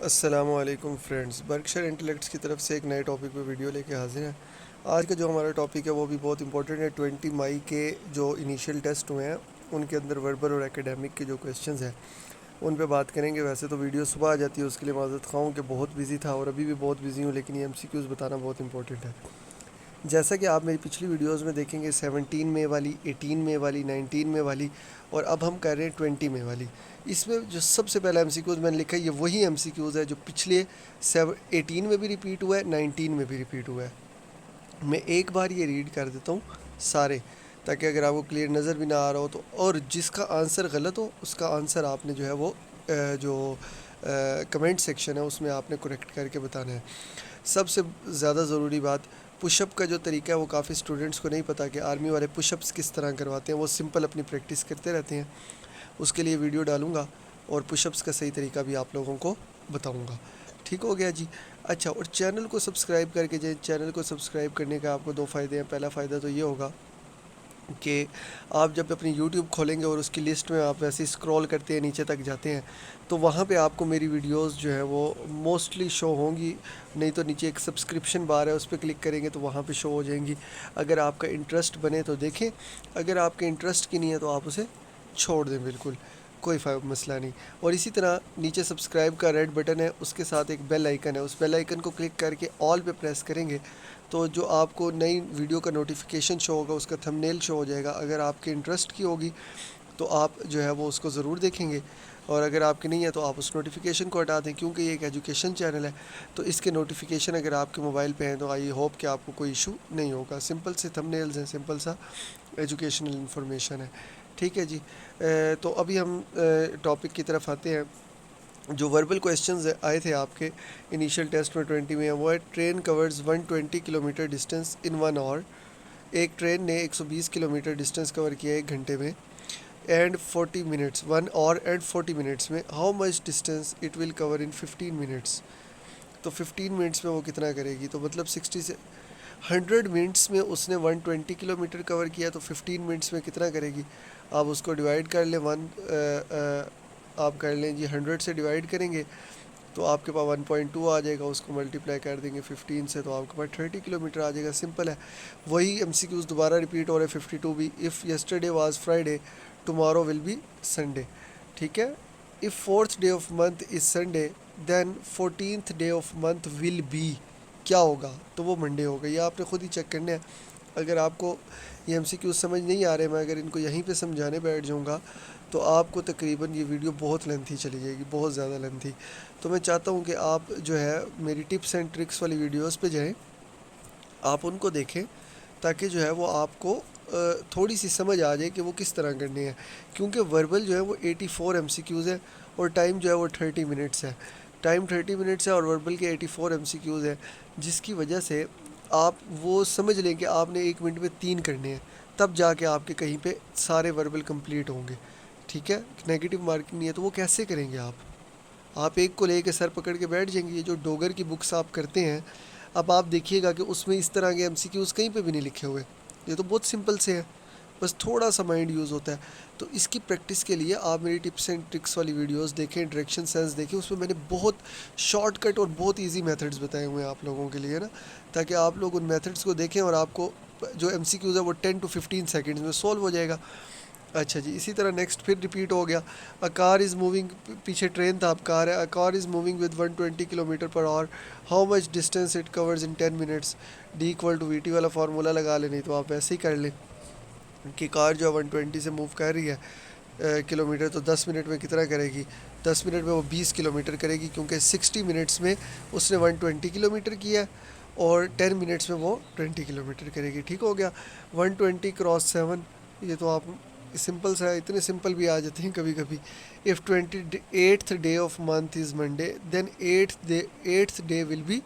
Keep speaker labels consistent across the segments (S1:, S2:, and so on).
S1: السلام علیکم friends, Berkshire intellects کی طرف سے ایک نئے ٹاپک پہ ویڈیو لے کے حاضر ہیں۔ آج کا جو ہمارا ٹاپک ہے وہ بھی بہت امپورٹنٹ ہے۔ 20 مئی کے جو انیشیل ٹیسٹ ہوئے ہیں ان کے اندر وربل اور ایکیڈیمک کے جو کویسچنز ہیں ان پہ بات کریں گے۔ ویسے تو ویڈیو صبح آ جاتی ہے، اس کے لیے معذرت خواہ ہوں کہ بہت بزی تھا اور ابھی بھی بہت بزی ہوں، لیکن یہ ایم سی کیوز بتانا بہت امپورٹنٹ ہے۔ جیسا کہ آپ میری پچھلی ویڈیوز میں دیکھیں گے 17 مئی والی، 18 مئی والی، 19 مئی والی، اور اب ہم کر رہے ہیں 20 مئی والی۔ اس میں جو سب سے پہلا ایم سی کیوز میں نے لکھا ہے، یہ وہی ایم سی کیوز ہے جو پچھلے 18 میں بھی ریپیٹ ہوا ہے، 19 میں بھی ریپیٹ ہوا ہے۔ میں ایک بار یہ ریڈ کر دیتا ہوں سارے، تاکہ اگر آپ کو کلیئر نظر بھی نہ آ رہا ہو تو، اور جس کا آنسر غلط ہو اس کا آنسر آپ نے جو ہے وہ جو کمنٹ سیکشن ہے اس میں آپ نے کریکٹ کر کے بتانا ہے۔ سب سے زیادہ ضروری بات، پش اپ کا جو طریقہ ہے وہ کافی اسٹوڈنٹس کو نہیں پتہ کہ آرمی والے پش اپس کس طرح کرواتے ہیں۔ وہ سمپل اپنی پریکٹس کرتے رہتے ہیں۔ اس کے لیے ویڈیو ڈالوں گا اور پش اپس کا صحیح طریقہ بھی آپ لوگوں کو بتاؤں گا۔ ٹھیک ہو گیا جی؟ اچھا، اور چینل کو سبسکرائب کر کے جائیں۔ چینل کو سبسکرائب کرنے کا آپ کو 2 فائدے ہیں۔ پہلا فائدہ تو یہ ہوگا کہ آپ جب اپنی یوٹیوب کھولیں گے اور اس کی لسٹ میں آپ ویسے اسکرول کرتے ہیں نیچے تک جاتے ہیں تو وہاں پہ آپ کو میری ویڈیوز جو ہے وہ موسٹلی شو ہوں گی، نہیں تو نیچے ایک سبسکرپشن بار ہے اس پہ کلک کریں گے تو وہاں پہ شو ہو جائیں گی۔ اگر آپ کا انٹرسٹ بنے تو دیکھیں، اگر آپ کے انٹرسٹ کی نہیں ہے تو آپ اسے چھوڑ دیں، بالکل کوئی مسئلہ نہیں۔ اور اسی طرح نیچے سبسکرائب کا ریڈ بٹن ہے، اس کے ساتھ ایک بیل آئیکن ہے، اس بیل آئیکن کو کلک کر کے آل پہ پریس کریں گے تو جو آپ کو نئی ویڈیو کا نوٹیفیکیشن شو ہوگا، اس کا تھمبنیل شو ہو جائے گا۔ اگر آپ کے انٹرسٹ کی ہوگی تو آپ جو ہے وہ اس کو ضرور دیکھیں گے، اور اگر آپ کی نہیں ہے تو آپ اس نوٹیفیکیشن کو ہٹا دیں، کیونکہ یہ ایک ایجوکیشن چینل ہے تو اس کے نوٹیفیکیشن اگر آپ کے موبائل پہ ہیں تو آئی ہوپ کہ آپ کو کوئی ایشو نہیں ہوگا۔ سمپل سے تھمبنیلز ہیں، سمپل سا ایجوکیشنل انفارمیشن ہے۔ ٹھیک ہے جی؟ تو ابھی ہم ٹاپک کی طرف آتے ہیں۔ جو وربل کویسچنز آئے تھے آپ کے انیشیل ٹیسٹ میں 20 میں، وہ ہے train covers 120 kilometre distance in 1 hour. ایک ٹرین نے 120 کلومیٹر ڈسٹینس کور کیا 1 گھنٹے میں، and 40 minutes, 1 hour and 40 minutes میں، how much distance it will cover in 15 minutes. تو 15 منٹس میں وہ کتنا کرے گی؟ تو مطلب 60 سے 100 منٹس میں اس نے 120 کلومیٹر کور کیا تو 15 منٹس میں کتنا کرے گی؟ آپ اس کو ڈیوائڈ کر لیں، آپ کر لیں جی 100 سے ڈیوائڈ کریں گے تو آپ کے پاس 1.2 آ جائے گا، اس کو ملٹیپلائی کر دیں گے 15 سے تو آپ کے پاس 30 کلومیٹر آ جائے گا۔ سمپل ہے۔ وہی ایم سی کیوز دوبارہ ریپیٹ ہو رہے 52 بھی۔ If yesterday was Friday tomorrow will be Sunday. ٹھیک ہے؟ If 4th day of month is Sunday then 14th day of month will be, کیا ہوگا؟ تو وہ منڈے ہوگا۔ یہ آپ نے خود ہی چیک کرنا ہے۔ اگر آپ کو یہ ایم سی کیوز سمجھ نہیں آ رہے، میں اگر ان کو یہیں پہ سمجھانے بیٹھ جاؤں گا تو آپ کو تقریباً یہ ویڈیو بہت لینتھی چلی جائے گی، بہت زیادہ لینتھی۔ تو میں چاہتا ہوں کہ آپ جو ہے میری ٹپس اینڈ ٹرکس والی ویڈیوز پہ جائیں، آپ ان کو دیکھیں تاکہ جو ہے وہ آپ کو تھوڑی سی سمجھ آ جائے کہ وہ کس طرح کرنے ہیں، کیونکہ وربل جو ہے وہ 84 ایم سی کیوز ہے اور ٹائم جو ہے وہ 30 منٹس ہے۔ ٹائم 30 منٹس ہے اور وربل کے 84 ایم سی کیوز ہے، جس کی وجہ سے آپ وہ سمجھ لیں کہ آپ نے 1 منٹ میں 3 کرنے ہیں، تب جا کے آپ کے کہیں پہ سارے وربل کمپلیٹ ہوں گے۔ ٹھیک ہے؟ نیگیٹو مارکنگ نہیں ہے تو وہ کیسے کریں گے آپ ایک کو لے کے سر پکڑ کے بیٹھ جائیں گے۔ یہ جو ڈوگر کی بکس آپ کرتے ہیں، اب آپ دیکھیے گا کہ اس میں اس طرح کے ایم سی کیوز کہیں پہ بھی نہیں لکھے ہوئے، یہ تو بہت سمپل سے ہیں، بس تھوڑا سا مائنڈ یوز ہوتا ہے۔ تو اس کی پریکٹس کے لیے آپ میری ٹپس اینڈ ٹرکس والی ویڈیوز دیکھیں، ڈائریکشن سینس دیکھیں، اس میں میں نے بہت شارٹ کٹ اور بہت ایزی میتھڈز بتائے ہوئے ہیں آپ لوگوں کے لیے نا، تاکہ آپ لوگ ان میتھڈز کو دیکھیں اور آپ کو جو ایم سی کیوز ہے وہ 10 to 15 سیکنڈز میں سولو ہو جائے گا۔ اچھا جی، اسی طرح نیکسٹ پھر ریپیٹ ہو گیا، اے کار از موونگ، پیچھے ٹرین تھا، اب کار ہے، a car is moving with 120 kilometre per hour, how much distance it covers in 10 minutes. D equal to V T والا فارمولا لگا لیں، نہیں تو آپ ایسے ہی کر لیں کہ کار جو ہے 120 سے موو کر رہی ہے کلومیٹر، تو 10 منٹ میں کتنا کرے گی؟ 10 منٹ میں وہ 20 کلومیٹر کرے گی، کیونکہ 60 منٹس میں اس نے 120 کلومیٹر کیا ہے اور 10 منٹس میں وہ 20 کلومیٹر کرے گی۔ ٹھیک ہو گیا؟ 120 کراس 7، یہ تو آپ سمپل سا ہے، اتنے سمپل بھی آ جاتے ہیں کبھی کبھی۔ If 28th day of month is Monday then 8th day will be,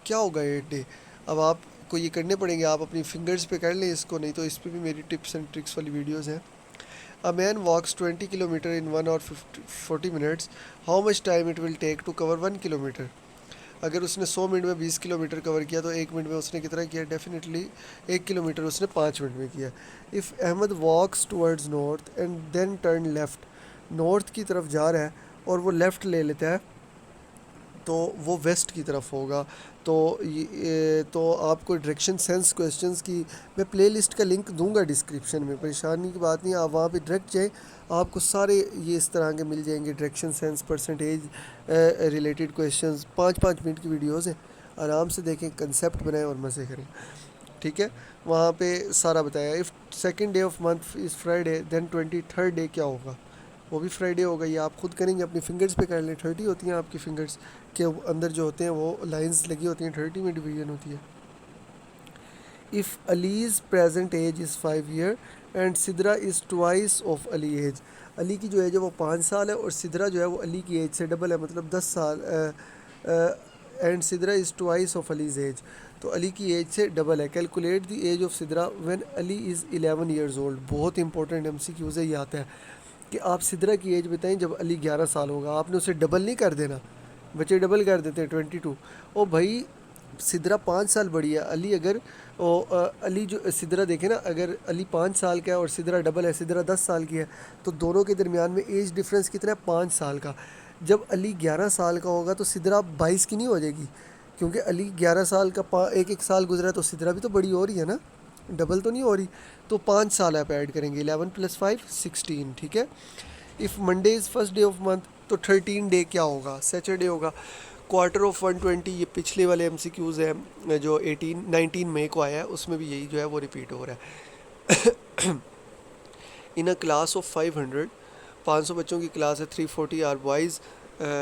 S1: کیا ہوگا 8 ڈے؟ اب آپ کو یہ کرنے پڑیں گے، آپ اپنی فنگرز پہ کر لیں اس کو، نہیں تو اس پہ بھی میری ٹپس اینڈ ٹرکس والی ویڈیوز ہیں۔ A man walks 20 kilometre in 1 hour 40 minutes. How much time it will take to cover 1 kilometer? اگر اس نے 100 منٹ میں 20 کلومیٹر کور کیا تو 1 منٹ میں اس نے کتنا کیا؟ ڈیفینیٹلی 1 کلومیٹر اس نے 5 منٹ میں کیا۔ If Ahmed walks towards north and then turn left, north کی طرف جا رہا ہے اور وہ لیفٹ لے لیتا ہے تو وہ ویسٹ کی طرف ہوگا. تو آپ کو ڈائریکشن سینس کویسچنس کی میں پلے لسٹ کا لنک دوں گا ڈسکرپشن میں, پریشانی کی بات نہیں ہے, آپ وہاں پہ ڈائریکٹ جائیں, آپ کو سارے یہ اس طرح کے مل جائیں گے direction sense percentage related questions. 5-5 minute کی ویڈیوز ہیں, آرام سے دیکھیں, کنسیپٹ بنائیں اور مزے کریں, ٹھیک ہے. وہاں پہ سارا بتایا. If second day of month is Friday then 23rd day کیا ہوگا, وہ بھی فرائیڈے ہوگا. یہ آپ خود کریں گے, اپنی فنگرز پہ کر لیں, 30 ہوتی ہیں آپ کی فنگرز کے اندر جو ہوتے ہیں وہ لائنز لگی ہوتی ہیں, 30 میں ڈویژن ہوتی ہے. If Ali's present age is 5 year and Sidra is twice of Ali age, Ali کی جو ایج ہے وہ 5 سال ہے اور سدرا جو ہے وہ علی کی ایج سے ڈبل ہے, مطلب 10 سال. And Sidra is twice of Ali's age, تو علی کی ایج سے ڈبل ہے. Calculate the age of Sidra when Ali is 11 years old. بہت امپورٹنٹ ایم سی کیوز ہے, یہ آتا ہے کہ آپ سدرا کی ایج بتائیں جب علی 11 سال ہوگا. آپ نے اسے ڈبل نہیں کر دینا, بچے ڈبل کر دیتے ہیں 22. او بھائی سدرا 5 سال بڑی ہے, علی اگر علی جو سدرا دیکھیں نا, اگر علی 5 سال کا ہے اور سدرا ڈبل ہے, سدرا 10 سال کی ہے, تو دونوں کے درمیان میں ایج ڈفرینس کتنا ہے, 5 سال کا. جب علی 11 سال کا ہوگا تو سدرا 22 کی نہیں ہو جائے گی, کیونکہ علی 11 سال کا ایک سال گزرا ہے, تو سدرا بھی تو بڑی ہو رہی ہے نا, ڈبل تو نہیں ہو رہی. تو 5 سال آپ ایڈ کریں گے, 11 + 5 16, ٹھیک ہے. If Monday is first day of month تو 13 ڈے کیا ہوگا, سیچرڈے ہوگا. کوارٹر آف 120, یہ پچھلے والے ایم سی کیوز ہیں جو 19 مئی کو آیا ہے, اس میں بھی یہی جو ہے وہ ریپیٹ ہو رہا ہے. ان اے کلاس آف 500 بچوں کی کلاس ہے, 340 are boys,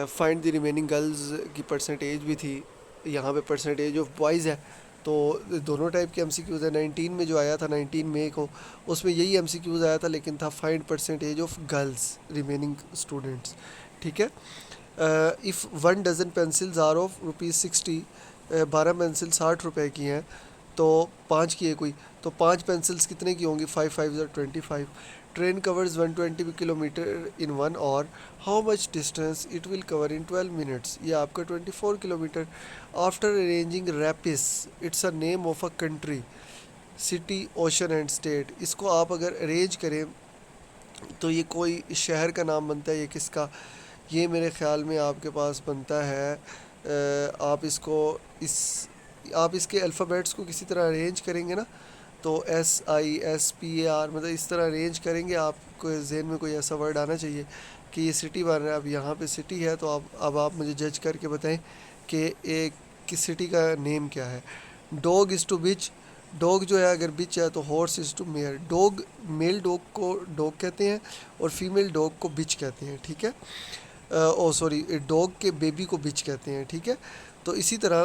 S1: find the remaining girls کی پرسنٹیج بھی تھی, یہاں پہ پرسنٹیج آف بوائز ہے. تو دونوں ٹائپ کے ایم سی کیوز ہیں. 19 میں جو آیا تھا 19 مئی کو, اس میں یہی ایم سی کیوز آیا تھا, لیکن تھا find percentage of girls remaining students, ٹھیک ہے. If 1 dozen pencils are of ₹60, 12 pencil 60 روپے کی ہیں, تو 5 کی ہے کوئی, تو 5 پینسلز کتنے کی ہوں گی, 5 5 25. Train covers 120 kilometre in 1 hour, how much distance it will cover in 12 minutes, یہ آپ کا 24 kilometre. After arranging reps, it's a name of a country, city, ocean and state. اس کو آپ اگر ارینج کریں تو یہ کوئی شہر کا نام بنتا ہے, یہ کس کا, یہ میرے خیال میں آپ کے پاس بنتا ہے, آپ اس کے الفابیٹس کو کسی طرح ارینج کریں گے نا, تو SISPAR, مطلب اس طرح ارینج کریں گے, آپ کو ذہن میں کوئی ایسا ورڈ آنا چاہیے کہ یہ سٹی بن رہا ہے. اب یہاں پہ سٹی ہے, تو اب آپ مجھے جج کر کے بتائیں کہ ایک کس سٹی کا نیم کیا ہے. Dog is to bitch, dog جو ہے اگر بچ ہے تو horse is to mare. Dog, male dog کو ڈوگ کہتے ہیں اور فیمیل ڈوگ کو بچ کہتے ہیں, ٹھیک ہے. ڈوگ کے بیبی کو بچ کہتے ہیں, ٹھیک ہے. تو اسی طرح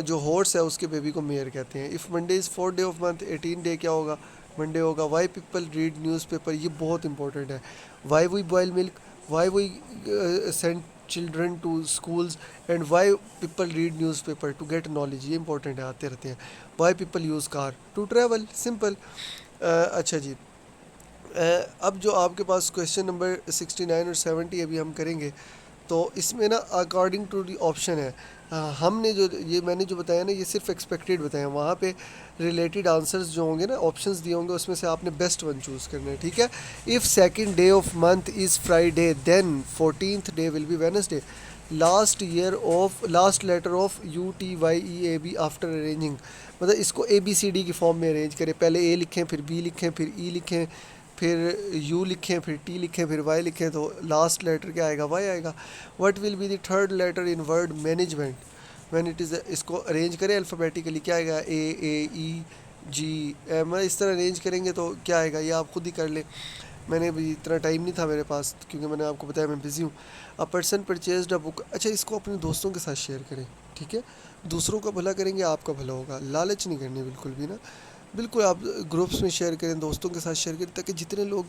S1: جو ہارس ہے اس کے بیبی کو میئر کہتے ہیں. If Monday is 4th day of month, 18 day کیا ہوگا, منڈے ہوگا. Why people read newspaper, یہ بہت امپورٹنٹ ہے. Why we boil milk, why we send children to schools, and why people read newspaper to get knowledge, یہ important ہے, آتے رہتے ہیں. Why people use car to travel, simple. اچھا جی, اب جو آپ کے پاس کویشچن نمبر 69 اور 70 ابھی ہم کریں گے, تو اس میں نا اکارڈنگ ٹو دی آپشن ہے. ہم نے جو یہ میں نے جو بتایا نا, یہ صرف ایکسپیکٹڈ بتایا ہیں, وہاں پہ ریلیٹڈ آنسرز جو ہوں گے نا, آپشنز دیے ہوں گے, اس میں سے آپ نے بیسٹ ون چوز کرنا ہے, ٹھیک ہے. If second day of month is Friday then 14th day will be Wednesday. Last letter of UTYEAB after arranging, مطلب اس کو ABCD کی فارم میں ارینج کریں, پہلے A لکھیں, پھر B لکھیں, پھر E لکھیں, پھر U لکھیں, پھر T لکھیں, پھر Y لکھیں, تو لاسٹ لیٹر کیا آئے گا, Y آئے گا. What will be the third letter in word management when it is, اس کو ارینج کریں الفابیٹیکلی, کیا آئے گا, AAEGM, اس طرح ارینج کریں گے تو کیا آئے گا, یہ آپ خود ہی کر لیں. میں نے بھی اتنا ٹائم نہیں تھا میرے پاس, کیونکہ میں نے آپ کو بتایا میں بزی ہوں. اے پرسن پرچیزڈ اے بک, اچھا اس کو اپنے دوستوں کے ساتھ شیئر کریں, ٹھیک ہے. دوسروں کا بھلا کریں گے, آپ کا بھلا ہوگا, لالچ نہیں کرنی بالکل بھی نا, بالکل آپ گروپس میں شیئر کریں, دوستوں کے ساتھ شیئر کریں, تاکہ جتنے لوگ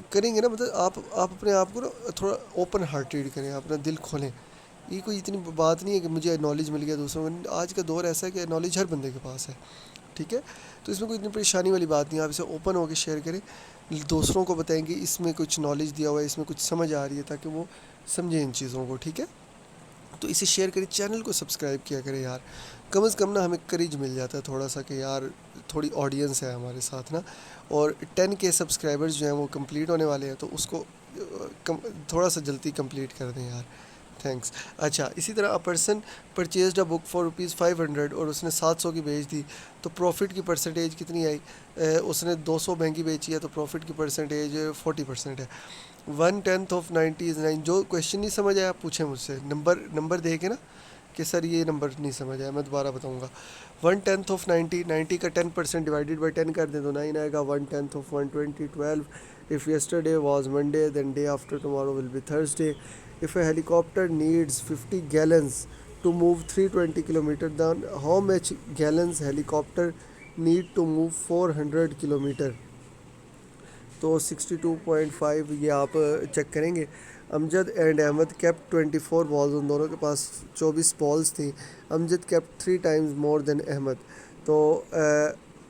S1: کریں گے نا, مطلب آپ اپنے آپ کو نا تھوڑا اوپن ہارٹیڈ کریں, اپنا دل کھولیں. یہ کوئی اتنی بات نہیں ہے کہ مجھے نالج مل گیا دوسروں کو, آج کا دور ایسا ہے کہ نالج ہر بندے کے پاس ہے, ٹھیک ہے. تو اس میں کوئی اتنی پریشانی والی بات نہیں ہے, آپ اسے اوپن ہو کے شیئر کریں, دوسروں کو بتائیں گے اس میں کچھ نالج دیا ہوا ہے, اس میں کچھ سمجھ آ رہی ہے, تاکہ وہ سمجھیں ان چیزوں کو, ٹھیک ہے. تو اسے شیئر کریں, چینل کو سبسکرائب کیا کریں یار, کم از کم نا ہمیں کریج مل جاتا ہے تھوڑا سا کہ یار تھوڑی آڈینس ہے ہمارے ساتھ نا. اور 10K سبسکرائبرز جو ہیں وہ کمپلیٹ ہونے والے ہیں, تو اس کو تھوڑا سا جلدی کمپلیٹ کر دیں یار, تھینکس. اچھا اسی طرح a person purchased a book for ₹500 اور اس نے 700 کی بیچ دی تو پروفٹ کی پرسنٹیج کتنی آئی؟ اس نے 200 مہنگی بیچی ہے تو پروفٹ کی پرسنٹیج 40% ہے. 1/10 آف 90 از 9. جو کویشچن نہیں سمجھ آیا آپ پوچھیں مجھ سے, نمبر دے کے نا کہ سر یہ نمبر نہیں سمجھ آیا, میں دوبارہ بتاؤں گا. 1/10 آف 90 کا 10% ڈیوائڈیڈ بائی 10 کر دیں تو 9 آئے گا. 1/10 of 120 12. If yesterday was Monday, then day after tomorrow will be Thursday. If a helicopter needs 50 gallons to move 320 kilometer, then how much gallons helicopter need to move 400 kilometer? تو 62.5 یہ آپ check کریں گے. Amjad and Ahmad kept 24 balls, ان دونوں کے پاس 24 balls تھیں. Amjad kept 3 times more than Ahmad. تو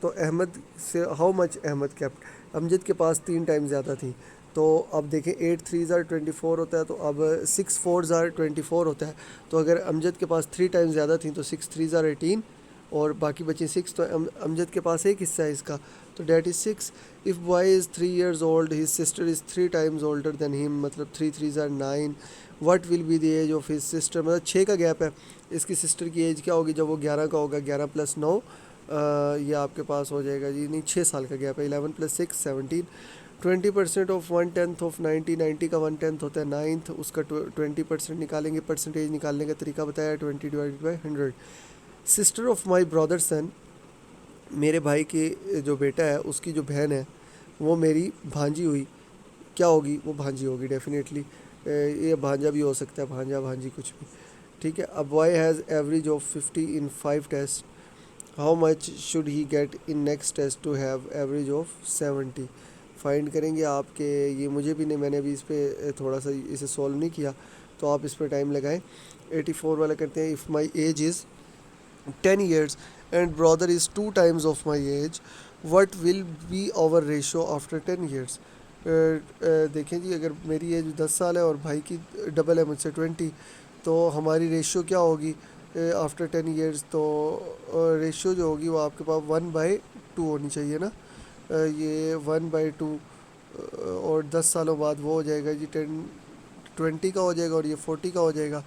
S1: احمد سے how much Ahmad kept, Amjad کے پاس 3 times زیادہ تھیں. تو اب دیکھیں 8 3s are 24 ہوتا ہے, تو اب 6 4s are 24 ہوتا ہے. تو اگر امجد کے پاس 3 times زیادہ تھیں تو 6 3s are 18 اور باقی بچیں 6. تو امجد کے پاس ایک حصہ ہے اس کا, تو that is 6. If boy is 3 years old, his sister is 3 times older than him, مطلب 3 3s are 9. What will be the age of his sister? مطلب 6 کا گیپ ہے, اس کی سسٹر کی ایج کیا ہوگی جب وہ 11 کا ہوگا؟ 11 + 9 یہ آپ کے پاس ہو جائے گا جی, نہیں 6 سال کا گیپ ہے. 11 + 6 17. 20% آف 1/10 آف 90. 90 کا 1/10 ہوتا ہے 9th, اس کا 20% نکالیں گے. پرسنٹیج نکالنے کا طریقہ بتایا 20 divided by 100. Sister of my brother son, میرے بھائی کی جو بیٹا ہے اس کی جو بہن ہے وہ میری بھانجی ہوئی, کیا ہوگی؟ وہ بھانجی ہوگی ڈیفینیٹلی. یہ بھانجا بھی ہو سکتا ہے, بھانجا بھانجی کچھ بھی, ٹھیک ہے. A boy has average of 50 in 5 tests. How much should he get in next test to have average of 70؟ Find کریں گے آپ کہ یہ مجھے بھی نہیں, میں نے ابھی اس پہ تھوڑا سا اسے سولو نہیں کیا تو آپ اس پہ ٹائم لگائیں. 84 والا کرتے ہیں. If my age is 10 years and brother is 2 times of my age, what will be our ratio after 10 years? دیکھیں جی, اگر میری ایج 10 سال ہے اور بھائی کی ڈبل ہے مجھ سے 20, تو ہماری ریشیو کیا ہوگی آفٹر 10 ایئرس؟ تو ریشیو جو ہوگی وہ آپ کے پاس 1/2 ہونی چاہیے نا. یہ 1/2 اور 10 سالوں بعد وہ ہو جائے گا جی 20 کا ہو جائے گا اور یہ 40 کا ہو جائے گا,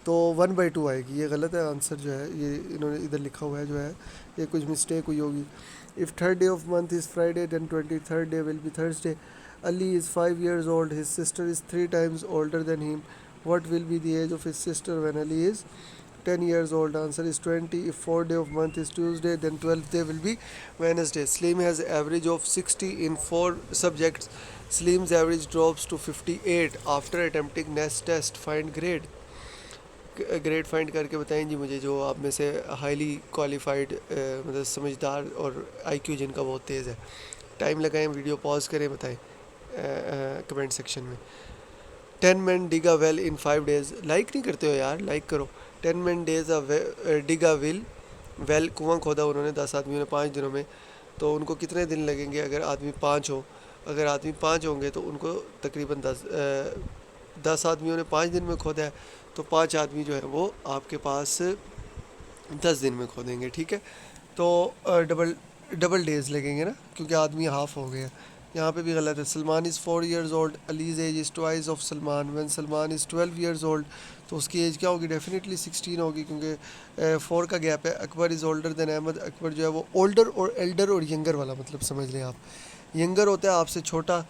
S1: تو 1/2 آئے گی. یہ غلط ہے آنسر جو ہے, یہ انہوں نے ادھر لکھا ہوا ہے جو ہے, یہ کچھ مسٹیک ہوئی ہوگی. If third day of month is Friday, then 23rd day will be Thursday. Ali is 5 years old. His sister is 3 times older than him. What will be the age of his sister when Ali is 10 years old? Answer is 20. If fourth day of month is Tuesday, then 12th day will be Wednesday. Slim has average of 60 in 4 subjects. Slim's average drops to 58 after attempting next test. Find grade. Grade find کر کے بتائیں جی مجھے, جو آپ میں سے highly qualified مطلب سمجھدار اور آئی کیو جن کا بہت تیز ہے. ٹائم لگائیں, ویڈیو پاز کریں, بتائیں کمنٹ سیکشن میں. 10 men dig a well in 5 days. Like نہیں کرتے ہو یار, لائک کرو. 10 men dig a well, کنواں کھودا انہوں نے 10 آدمیوں نے 5 دنوں میں, تو ان کو کتنے دن لگیں گے اگر آدمی 5 ہو؟ اگر آدمی 5 ہوں گے تو ان کو تقریباً 10 آدمیوں نے 5 دن میں کھودا ہے, تو 5 آدمی جو ہے وہ آپ کے پاس 10 دن میں کھودیں گے, ٹھیک ہے. تو ڈبل ڈیز لگیں گے نا, کیونکہ آدمی ہاف ہو گئے ہیں. یہاں پہ بھی غلط ہے. Salman is 4 years old. Ali's age is twice of Salman. When Salman is 12 years old, تو اس کی ایج کیا ہوگی؟ ڈیفینیٹلی 16 ہوگی, کیونکہ 4 کا گیپ ہے. اکبر از اولڈر دین احمد. اکبر جو ہے وہ اولڈر اور ایلڈر اور ینگر والا مطلب سمجھ لیں آپ. ینگر ہوتا ہے آپ سے چھوٹا,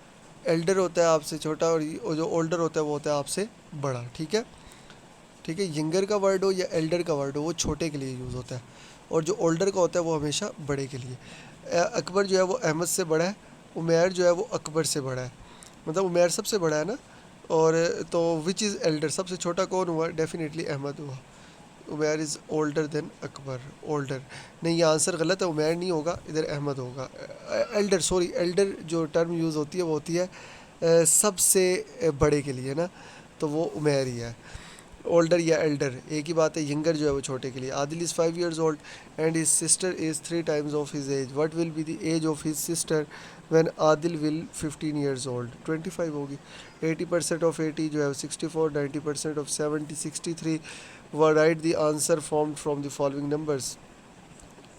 S1: ایلڈر ہوتا ہے آپ سے چھوٹا, اور جو اولڈر ہوتا ہے وہ ہوتا ہے آپ سے بڑا, ٹھیک ہے. ٹھیک ہے, ینگر کا ورڈ ہو یا ایلڈر کا ورڈ ہو وہ چھوٹے کے لیے یوز ہوتا ہے, اور جو اولڈر کا ہوتا ہے وہ ہمیشہ بڑے کے لیے. اکبر جو ہے وہ احمد سے بڑا ہے. عمیر جو ہے وہ اکبر سے بڑا ہے, مطلب عمیر سب سے بڑا ہے نا. اور تو وچ از ایلڈر, سب سے چھوٹا کون ہوا؟ ڈیفینیٹلی احمد ہوا. Umair is older than Akbar. Older نہیں, یہ آنسر غلط ہے, عمیر نہیں ہوگا, ادھر احمد ہوگا. ایلڈر, سوری, ایلڈر جو ٹرم یوز ہوتی ہے وہ ہوتی ہے سب سے بڑے کے لیے نا, تو وہ عمیر ہی ہے. اولڈر یا ایلڈر ایک ہی بات ہے. ینگر جو ہے وہ چھوٹے کے لیے. Adil is 5 years old and his sister is 3 times of his age. What will be the age of his sister when Adil will 15 years old? 25 ہوگی. 80% آف 80 جو ہے 64. 90% of 70 63. Write the answer formed from the following numbers.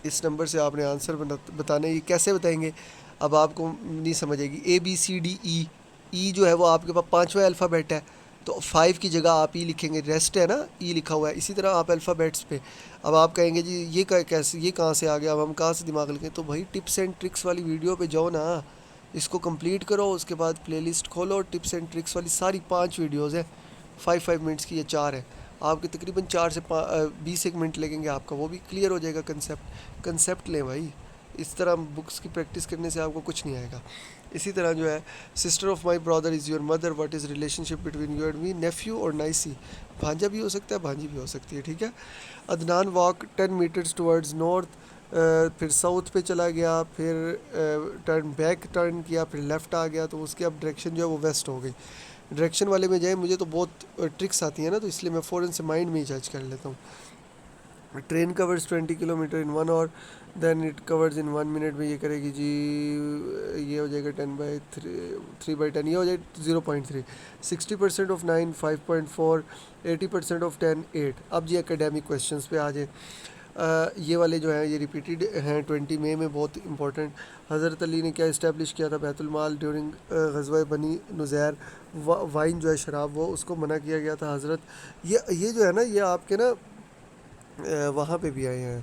S1: اس number سے آپ نے answer بتانا ہے. یہ کیسے بتائیں گے اب آپ کو نہیں سمجھ آئے گی. اے بی سی ڈی ای. ای جو ہے وہ آپ کے پاس 5واں الفابیٹ ہے, تو 5 کی جگہ آپ ای لکھیں گے، ریسٹ ہے نا ای لکھا ہوا ہے، اسی طرح آپ الفابیٹس پہ اب آپ کہیں گے جی یہ کیسے، یہ کہاں سے آ گیا، اب ہم کہاں سے دماغ لگیں، تو بھائی ٹپس اینڈ ٹرکس والی ویڈیو پہ جاؤ نا، اس کو کمپلیٹ کرو، اس کے بعد پلے لسٹ کھولو، ٹپس اینڈ ٹرکس والی ساری 5 ویڈیوز ہیں، 5 منٹس کی، یہ 4 ہے، آپ کے تقریباً 4 سے 20 ایک منٹ لگیں گے، آپ کا وہ بھی کلیئر ہو جائے گا کنسیپٹ لیں بھائی، اس طرح بکس کی پریکٹس کرنے سے آپ کو کچھ نہیں آئے گا۔ اسی طرح جو ہے sister of my Brother is your mother, what is relation ship between you and me, nephew اور نائسی، بھانجا بھی ہو سکتا ہے بھانجی بھی ہو سکتی ہے، ٹھیک ہے۔ Adnan walk 10 metres towards north, پھر ساؤتھ پہ چلا گیا، پھر ٹرن کیا، پھر لیفٹ آ گیا، تو اس کی اب ڈائریکشن جو ہے وہ ویسٹ ہو گئی۔ ڈائریکشن والے میں جائیں، مجھے تو بہت ٹرکس آتی ہیں نا، تو اس لیے میں فوراً سے مائنڈ میں ہی جج کر لیتا ہوں۔ Train covers 20 kilometre in 1 hour, then it covers in 1 minute میں یہ کرے گی جی، یہ ہو جائے گا 10/3 یہ ہو جائے 0.3، 60% آف 9 5.4، 80% آف 10 8۔ اب جی اکیڈیمک کویشچنس پہ آ جائیں، یہ والے جو ہیں یہ ریپیٹیڈ ہیں 20 مئی میں، بہت امپورٹنٹ۔ حضرت علی نے کیا اسٹیبلش کیا تھا بیت المال ڈیورنگ غزوہ بنی نذیر، وائن جو ہے شراب وہ اس کو منع کیا گیا تھا حضرت، یہ جو ہے نا یہ آپ کے نا وہاں پہ بھی آئے ہیں،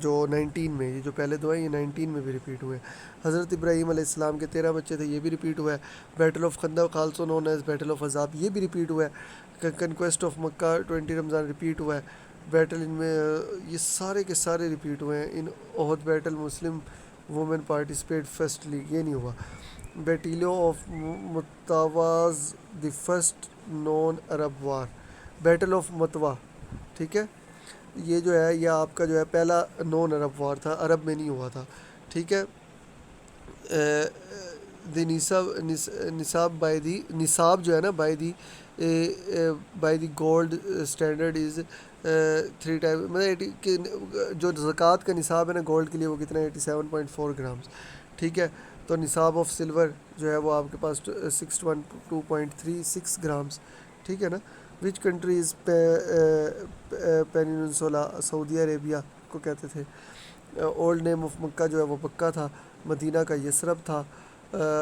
S1: جو 19 میں، یہ جو پہلے دو ہیں یہ 19 میں بھی ریپیٹ ہوئے ہیں۔ حضرت ابراہیم علیہ السلام کے 13 بچے تھے، یہ بھی ریپیٹ ہوا ہے۔ Battle of Khandaq also known as battle of Ahzab, یہ بھی ریپیٹ ہوا ہے۔ Conquest of Mecca 20 Ramzan repeat ہوا ہے۔ بیٹل ان میں یہ سارے کے سارے ریپیٹ ہوئے ہیں۔ In Uhud battle Muslim women participate firstly, یہ نہیں ہوا۔ Battle of Mutah the first non Arab war, battle of Mutah, ٹھیک ہے، یہ جو ہے یہ آپ کا جو ہے پہلا نون عرب وار تھا، عرب میں نہیں ہوا تھا، ٹھیک ہے۔ دی نصاب بائی دی نصاب جو ہے نا by the gold standard is 3 time, مطلب جو زکوٰۃ کا نصاب ہے نا گولڈ کے لیے وہ کتنا ہے 87.4 گرامز، ٹھیک ہے۔ تو نصاب آف سلور جو ہے وہ آپ کے پاس 612.36 گرامز، ٹھیک ہے نا۔ وچ کنٹریز پیننسولا، سعودی عربیہ کو کہتے تھے۔ اولڈ نیم آف مکہ جو ہے وہ مکہ تھا، مدینہ کا یثرب تھا۔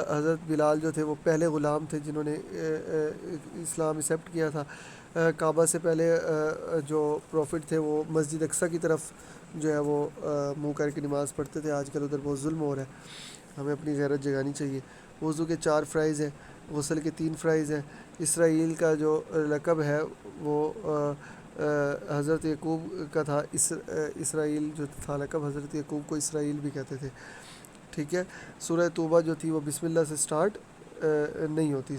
S1: حضرت بلال جو تھے وہ پہلے غلام تھے جنہوں نے اسلام ایکسیپٹ کیا تھا۔ کعبہ سے پہلے جو پروفٹ تھے وہ مسجد اقصیٰ کی طرف جو ہے وہ منہ کر کے نماز پڑھتے تھے، آج کل ادھر بہت ظلم ہو رہا ہے، ہمیں اپنی غیرت جگانی چاہیے۔ وضو کے 4 فرائض ہیں، غسل کے 3 فرائض ہیں۔ اسرائیل کا جو لقب ہے وہ حضرت یعقوب کا تھا، اسرائیل جو تھا لقب، حضرت یعقوب کو اسرائیل بھی کہتے تھے، ٹھیک ہے۔ سورہ توبہ جو تھی وہ بسم اللہ سے سٹارٹ نہیں ہوتی۔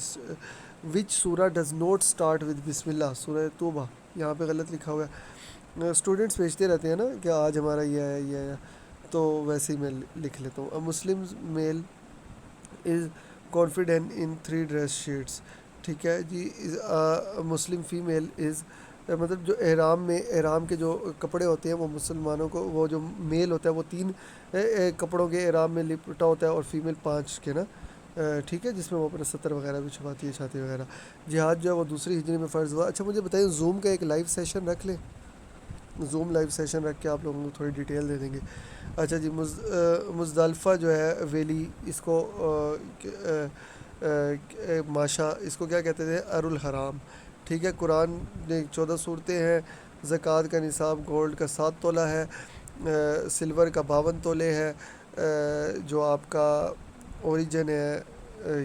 S1: وچ سورہ ڈز ناٹ اسٹارٹ ود بسم اللہ، سورہ توبہ، یہاں پہ غلط لکھا ہوا ہے، اسٹوڈنٹس بھیجتے رہتے ہیں نا کہ آج ہمارا یہ ہے، تو ویسے ہی میں لکھ لیتا ہوں۔ مسلم میل از کانفیڈنٹ ان 3 ڈریس شیٹس، ٹھیک ہے جی۔ مسلم فیمیل از، مطلب جو احرام کے جو کپڑے ہوتے ہیں وہ مسلمانوں کو، وہ جو میل ہوتا ہے وہ 3 کپڑوں کے احرام میں لپٹا ہوتا ہے، اور فیمیل 5 کے نا، ٹھیک ہے، جس میں وہ اپنا ستر وغیرہ بھی چھپاتی ہے، چھاتی وغیرہ۔ جہاد جو ہے وہ دوسری ہجری میں فرض ہوا۔ اچھا مجھے بتائیں، زوم کا ایک لائیو سیشن رکھ لیں، زوم لائیو سیشن رکھ کے آپ لوگوں کو تھوڑی ڈیٹیل دے دیں گے۔ اچھا جی، مزدلفہ جو ہے ویلی، اس کو ماشا، اس کو کیا کہتے تھے، ارالحرام، ٹھیک ہے۔ قرآن میں 14 صورتیں ہیں۔ زکوٰۃ کا نصاب گولڈ کا 7 تولہ ہے، سلور کا 52 تولے ہے۔ جو آپ کا اوریجن ہے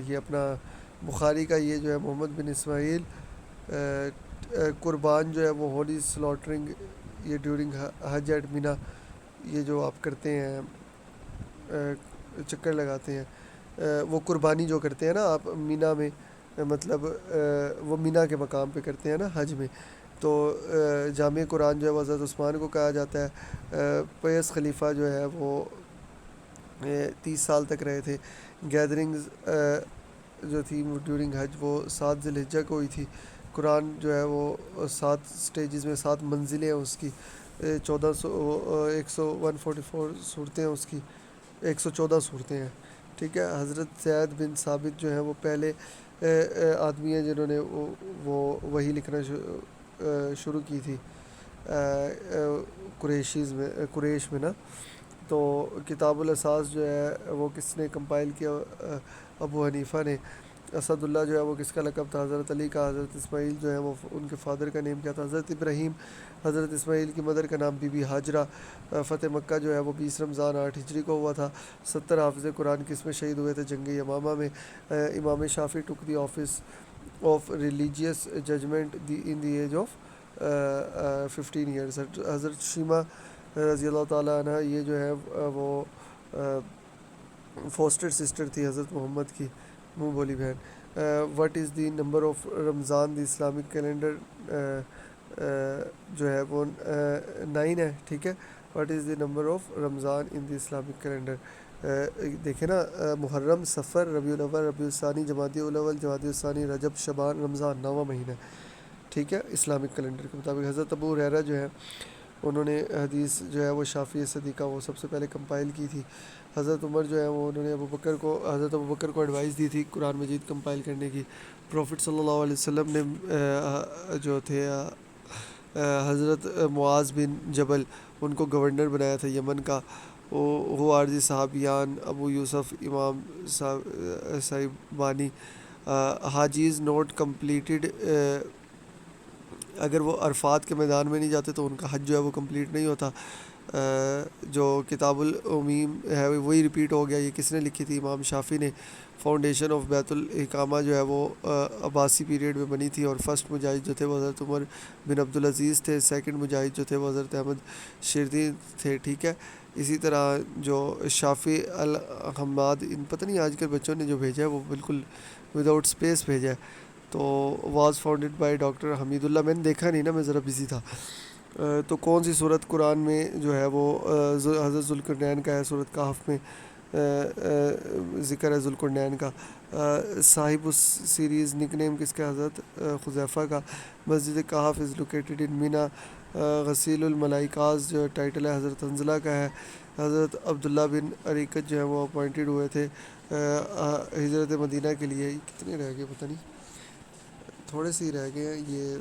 S1: یہ اپنا بخاری کا، یہ جو ہے محمد بن اسماعیل۔ قربان جو ہے وہ ہولی سلاٹرنگ، یہ ڈیورنگ حج ایٹ مینا، یہ جو آپ کرتے ہیں چکر لگاتے ہیں، وہ قربانی جو کرتے ہیں نا آپ مینا میں، مطلب وہ مینا کے مقام پہ کرتے ہیں نا حج میں، تو جامع قرآن جو ہے وہ حضرت عثمان کو کہا جاتا ہے۔ پیس خلیفہ جو ہے وہ 30 سال تک رہے تھے۔ گیدرنگز جو تھی وہ ڈیورنگ حج وہ 7 ذی الحجہ کو ہوئی تھی۔ قرآن جو ہے وہ 7 سٹیجز میں 7 منزلیں ہیں اس کی، 144 صورتیں ہیں اس کی، 114 صورتیں ہیں، ٹھیک ہے۔ حضرت زید بن ثابت جو ہیں وہ پہلے آدمی ہیں جنہوں نے وہ وحی لکھنا شروع کی تھی قریش میں نا۔ تو کتاب الاساس جو ہے وہ کس نے کمپائل کیا، ابو حنیفہ نے۔ اسد اللہ جو ہے وہ کس کا لقب تھا؟ حضرت علی کا. حضرت اسماعیل جو ہے وہ ان کے فادر کا نیم کیا تھا؟ حضرت ابراہیم. حضرت اسماعیل کی مدر کا نام بی بی ہاجرہ. فتح مکہ جو ہے وہ 20 رمضان 8 ہجری کو ہوا تھا. 70 حافظ قرآن کس میں شہید ہوئے تھے؟ جنگ یمامہ میں. Imam Shafi took the office of religious judgement in the age of 15 years. حضرت شیمہ رضی اللہ تعالیٰ عنہ یہ جو ہے وہ فوسٹر سسٹر تھی حضرت محمد کی منہ بولی بہن. What is the number of Ramzan the Islamic calendar جو ہے وہ 9 ہے. ٹھیک ہے. What is the number of Ramzan in the Islamic calendar. دیکھیں نا محرم، صفر، ربیع الاول، ربیع الثانی، جمادی الاول، جمادی الثانی، رجب، شعبان، رمضان 9واں مہینہ. ٹھیک ہے اسلامک کیلنڈر کے مطابق. حضرت ابو ہریرہ جو ہے انہوں نے حدیث جو ہے وہ شافعی صدیقہ وہ سب سے پہلے کمپائل کی تھی. حضرت عمر جو ہے وہ انہوں نے حضرت ابو بکر کو ایڈوائس دی تھی قرآن مجید کمپائل کرنے کی. پروفٹ صلی اللہ علیہ وسلم نے جو تھے حضرت معاذ بن جبل ان کو گورنر بنایا تھا یمن کا. وہ عارضی صحابیان ابو یوسف امام صاحبانی حاجیز نوٹ کمپلیٹڈ. اگر وہ عرفات کے میدان میں نہیں جاتے تو ان کا حج جو ہے وہ کمپلیٹ نہیں ہوتا. جو کتاب العمیم ہے وہی ریپیٹ ہو گیا. یہ کس نے لکھی تھی؟ امام شافعی نے. فاؤنڈیشن آف بیت الحکامہ جو ہے وہ عباسی پیریڈ میں بنی تھی، اور فرسٹ مجاہد جو تھے وہ حضرت عمر بن عبدالعزیز تھے. سیکنڈ مجاہد جو تھے وہ حضرت احمد شیردین تھے. ٹھیک ہے. اسی طرح جو شافی الحماد ان پتہ نہیں آج کل بچوں نے جو بھیجا ہے وہ بالکل وداؤٹ اسپیس بھیجا ہے. تو واز فاؤنڈیڈ بائی ڈاکٹر حمید اللہ. میں نے دیکھا نہیں نا، میں ذرا بزی تھا. تو کون سی صورت قرآن میں جو ہے وہ حضرت ذوالقرنین کا ہے؟ صورت کہف میں ذکر ہے ذوالقرنین کا. صاحب اس سیریز نک نیم کس کا؟ حضرت حذیفہ کا. مسجد کہف از لوکیٹڈ ان مینا. غسیل الملائکاز جو ٹائٹل ہے حضرت حنظلہ کا ہے. حضرت عبداللہ بن عریقت جو ہے وہ اپوائنٹڈ ہوئے تھے ہجرت مدینہ کے لیے. کتنے رہ گئے پتہ نہیں، تھوڑے سے ہی رہ گئے ہیں. یہ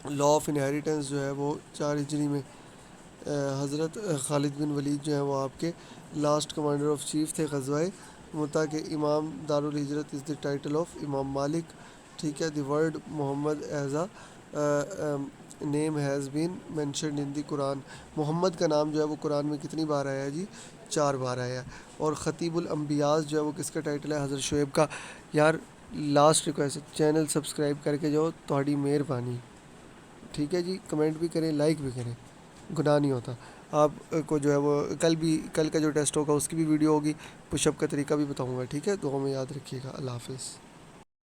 S1: لا آف انہیریٹنس جو ہے وہ 4 ہجری میں. حضرت خالد بن ولید جو ہیں وہ آپ کے لاسٹ کمانڈر آف چیف تھے غزوہ متا کے. امام دارالہجرت از دی ٹائٹل آف امام مالک. ٹھیک ہے. The word Muhammad as a name has been mentioned in the Quran. Muhammad کا نام جو ہے وہ قرآن میں کتنی بار آیا ہے جی؟ 4 بار آیا ہے. اور خطیب الانبیاء جو ہے وہ کس کا ٹائٹل ہے؟ حضرت شعیب کا. یار لاسٹ ریکویسٹ، چینل سبسکرائب کر کے جاؤ، تہاڈی مہربانی. ٹھیک ہے جی. کمنٹ بھی کریں، لائک بھی کریں، گناہ نہیں ہوتا. آپ کو جو ہے وہ کل کا جو ٹیسٹ ہوگا اس کی بھی ویڈیو ہوگی. پش اپ کا طریقہ بھی بتاؤں گا. ٹھیک ہے. دعاؤں میں یاد رکھیے گا. اللہ حافظ.